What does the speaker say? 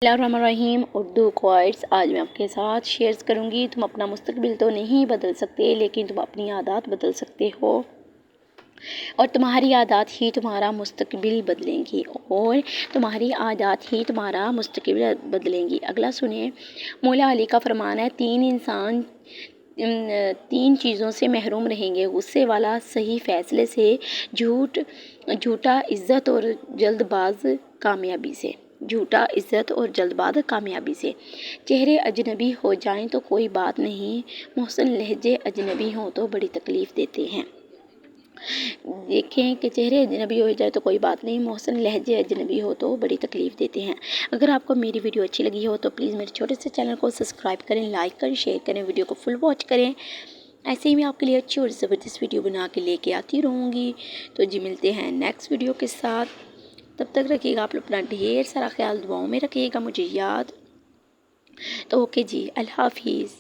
بسم اللہ الرحمن الرحیم اردو کوائٹس آج میں آپ کے ساتھ شیئرز کروں گی۔ تم اپنا مستقبل تو نہیں بدل سکتے لیکن تم اپنی عادات بدل سکتے ہو، اور تمہاری عادات ہی تمہارا مستقبل بدلیں گی، اور تمہاری عادات ہی تمہارا مستقبل بدلیں گی۔ اگلا سنیں، مولا علی کا فرمان ہے، تین چیزوں سے محروم رہیں گے: غصے والا، صحیح فیصلے سے، جھوٹا عزت اور جلد باز کامیابی سے۔ جھوٹا عزت اور جلد باز کامیابی سے۔ چہرے اجنبی ہو جائیں تو کوئی بات نہیں، محسن لہجے اجنبی ہوں تو بڑی تکلیف دیتے ہیں۔ دیکھیں کہ چہرے اجنبی ہو جائے تو کوئی بات نہیں، محسن لہجے اجنبی ہو تو بڑی تکلیف دیتے ہیں۔ اگر آپ کو میری ویڈیو اچھی لگی ہو تو پلیز میرے چھوٹے سے چینل کو سبسکرائب کریں، لائک کریں، شیئر کریں، ویڈیو کو فل واچ کریں۔ ایسے ہی میں آپ کے لیے اچھی اور زبردست ویڈیو بنا کے لے کے آتی رہوں گی۔ تو جی ملتے ہیں نیکسٹ ویڈیو کے ساتھ، تب تک رکھیے گا آپ اپنا ڈھیر سارا خیال، دعاؤں میں رکھیے گا مجھے یاد۔ تو اوکے جی، اللہ حافظ۔